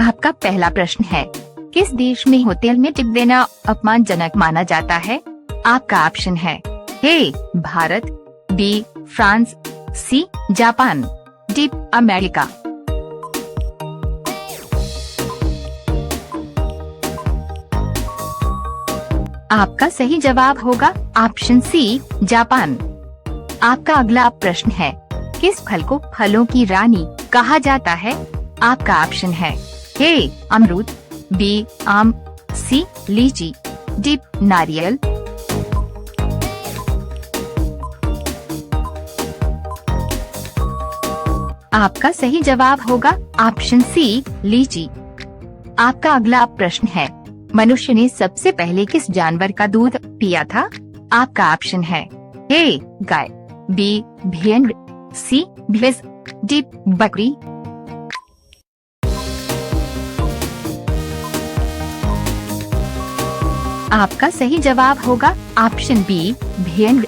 आपका पहला प्रश्न है, किस देश में होटल में टिप देना अपमानजनक माना जाता है? आपका ऑप्शन है A Bharat, B France, C Japan, D America. आपका सही जवाब होगा ऑप्शन सी जापान। आपका अगला प्रश्न है, किस फल को फलों की रानी कहा जाता है? आपका ऑप्शन है ए अमरूद, बी आम, सी लीची, डी नारियल। आपका सही जवाब होगा ऑप्शन सी लीची। आपका अगला प्रश्न है, मनुष्य ने सबसे पहले किस जानवर का दूध पिया था? आपका ऑप्शन है ए गाय, बी भेड़, सी भैंस, डी बकरी। आपका सही जवाब होगा ऑप्शन बी भेड़।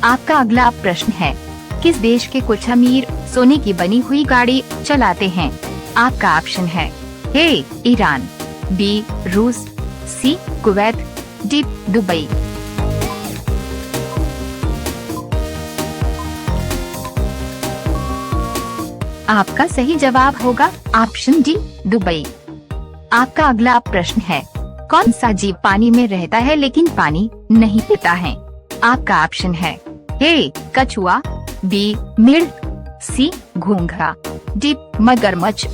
आपका अगला प्रश्न है, किस देश के कुछ अमीर सोने की बनी हुई गाड़ी चलाते हैं? आपका ऑप्शन है ए ईरान, बी रूस, सी कुवैत, डी दुबई। आपका सही जवाब होगा ऑप्शन डी दुबई। आपका अगला प्रश्न है, कौन सा जीव पानी में रहता है लेकिन पानी नहीं पीता है? आपका ऑप्शन है ए कछुआ, बी मिर्ग, सी घोंघा, डी मगरमच्छ।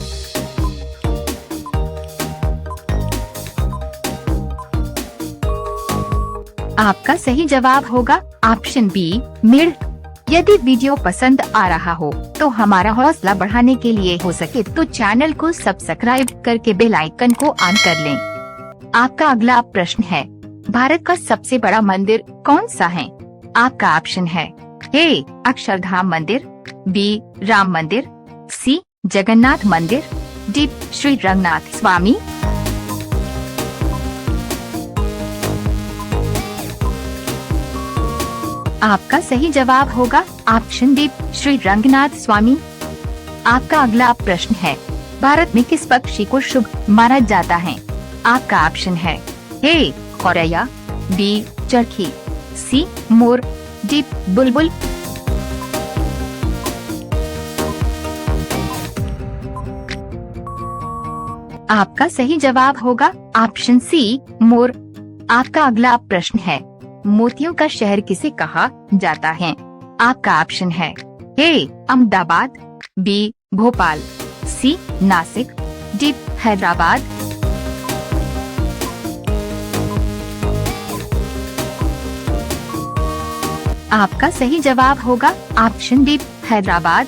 आपका सही जवाब होगा ऑप्शन बी मिर्ग। यदि वीडियो पसंद आ रहा हो तो हमारा हौसला बढ़ाने के लिए हो सके तो चैनल को सब्सक्राइब करके बेल आइकन को ऑन कर लें। आपका अगला प्रश्न है, भारत का सबसे बड़ा मंदिर कौन सा है? आपका ऑप्शन है ए अक्षरधाम मंदिर, बी राम मंदिर, सी जगन्नाथ मंदिर, डी श्री रंगनाथ स्वामी। आपका सही जवाब होगा ऑप्शन डी श्री रंगनाथ स्वामी। आपका अगला प्रश्न है, भारत में किस पक्षी को शुभ माना जाता है? आपका ऑप्शन है ए गौरैया, बी चरखी, सी मोर, डी बुलबुल। आपका सही जवाब होगा ऑप्शन सी मोर। आपका अगला प्रश्न है, मोतियों का शहर किसे कहा जाता है? आपका ऑप्शन है ए अहमदाबाद, बी भोपाल, सी नासिक, डी हैदराबाद। आपका सही जवाब होगा ऑप्शन डी हैदराबाद।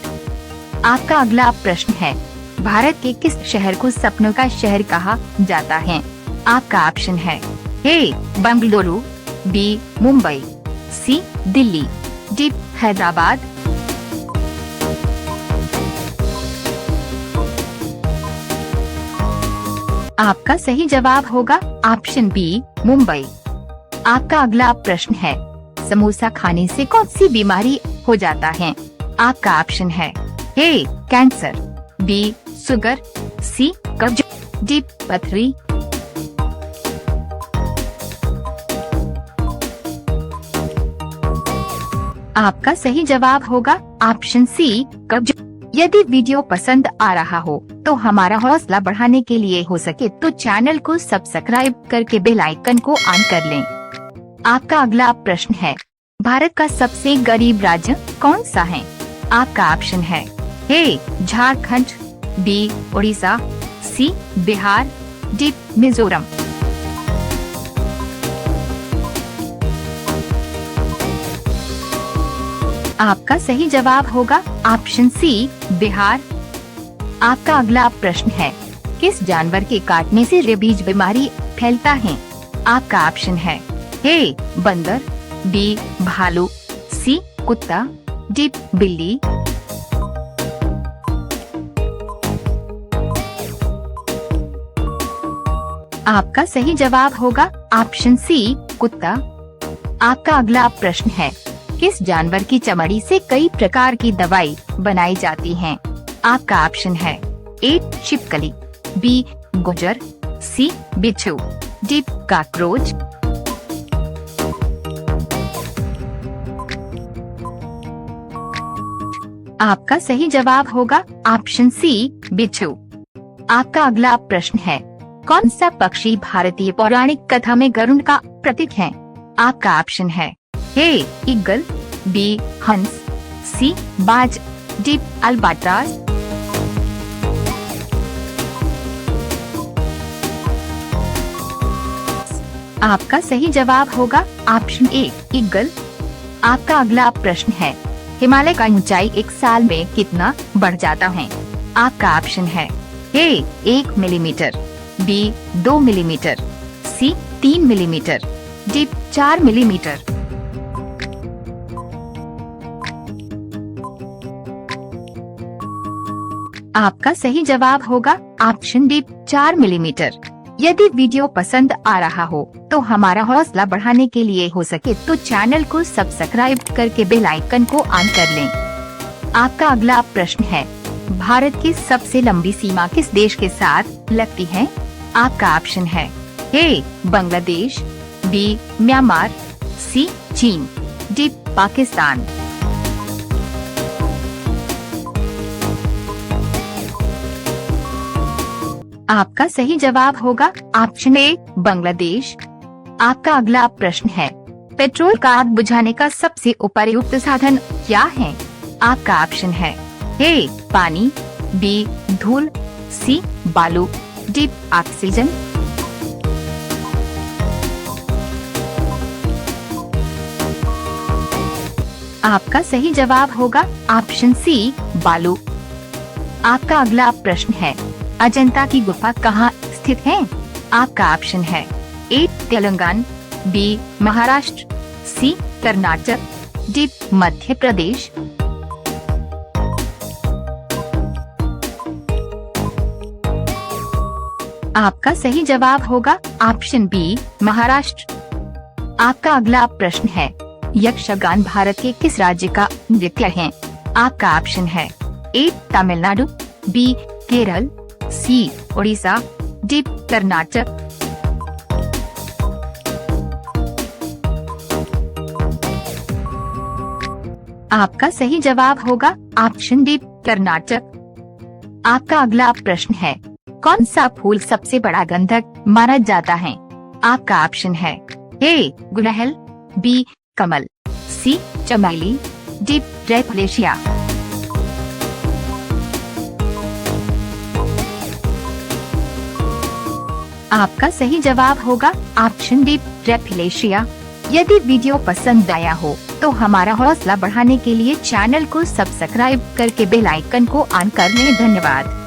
आपका अगला प्रश्न है, भारत के किस शहर को सपनों का शहर कहा जाता है? आपका ऑप्शन है ए बेंगलुरु, बी मुंबई, सी दिल्ली, डी हैदराबाद। आपका सही जवाब होगा ऑप्शन बी मुंबई। आपका अगला प्रश्न है, समोसा खाने से कौन सी बीमारी हो जाता है? आपका ऑप्शन है ए कैंसर, बी शुगर, सी कब्ज, डी पथरी। आपका सही जवाब होगा ऑप्शन सी कब्ज। यदि वीडियो पसंद आ रहा हो तो हमारा हौसला बढ़ाने के लिए हो सके तो चैनल को सब्सक्राइब करके बेल आइकन को ऑन कर लें। आपका अगला प्रश्न है, भारत का सबसे गरीब राज्य कौन सा है? आपका ऑप्शन है ए झारखंड, बी उड़ीसा, सी बिहार, डी मिजोरम। आपका सही जवाब होगा ऑप्शन सी बिहार। आपका अगला प्रश्न है, किस जानवर के काटने से रेबीज बीमारी फैलता है? आपका ऑप्शन है ए बंदर, बी भालू, सी कुत्ता, डी बिल्ली। आपका सही जवाब होगा ऑप्शन सी कुत्ता। आपका अगला प्रश्न है, किस जानवर की चमड़ी से कई प्रकार की दवाई बनाई जाती हैं? आपका ऑप्शन है ए छिपकली, बी गुजर, सी बिच्छू, डी कॉकरोच। आपका सही जवाब होगा ऑप्शन सी बिच्छू। आपका अगला प्रश्न है, कौन सा पक्षी भारतीय पौराणिक कथा में गरुड़ का प्रतीक है? आपका ऑप्शन है ए ईगल, बी हंस, सी बाज, डी अल्बाट्रॉस। आपका सही जवाब होगा ऑप्शन ए ईगल। आपका अगला प्रश्न है, हिमालय का ऊंचाई एक साल में कितना बढ़ जाता है? आपका ऑप्शन है ए 1 मिलीमीटर, बी 2 मिलीमीटर, सी 3 मिलीमीटर, डी 4 मिलीमीटर। आपका सही जवाब होगा ऑप्शन डी 4 मिलीमीटर। यदि वीडियो पसंद आ रहा हो तो हमारा हौसला बढ़ाने के लिए हो सके तो चैनल को सब्सक्राइब करके बेल आइकन को ऑन कर लें। आपका अगला प्रश्न है, भारत की सबसे लंबी सीमा किस देश के साथ लगती है? आपका ऑप्शन है ए बांग्लादेश, बी म्यांमार, सी चीन, डी पाकिस्तान। आपका सही जवाब होगा ऑप्शन ए बांग्लादेश। आपका अगला प्रश्न है, पेट्रोल का आग बुझाने का सबसे उपयुक्त साधन क्या है? आपका ऑप्शन है ए पानी, बी धूल, सी बालू, डी ऑक्सीजन। आपका सही जवाब होगा ऑप्शन सी बालू। आपका अगला प्रश्न है, अजंता की गुफा कहाँ स्थित है? आपका ऑप्शन है ए तेलंगाना, बी महाराष्ट्र, सी कर्नाटक, डी मध्य प्रदेश। आपका सही जवाब होगा ऑप्शन बी महाराष्ट्र। आपका अगला प्रश्न है, यक्षगान भारत के किस राज्य का नृत्य है? आपका ऑप्शन है ए तमिलनाडु, बी केरल, सी उड़ीसा, डी कर्नाटक। आपका सही जवाब होगा ऑप्शन डी कर्नाटक। आपका अगला प्रश्न है, कौन सा फूल सबसे बड़ा गंधक माना जाता है? आपका ऑप्शन है ए गुड़हल, बी कमल, सी चमेली, डी ट्रैपलेशिया। आपका सही जवाब होगा ऑप्शन डी ट्रैपलेशिया। यदि वीडियो पसंद आया हो तो हमारा हौसला बढ़ाने के लिए चैनल को सब्सक्राइब करके बेल आइकन को ऑन कर लें। धन्यवाद।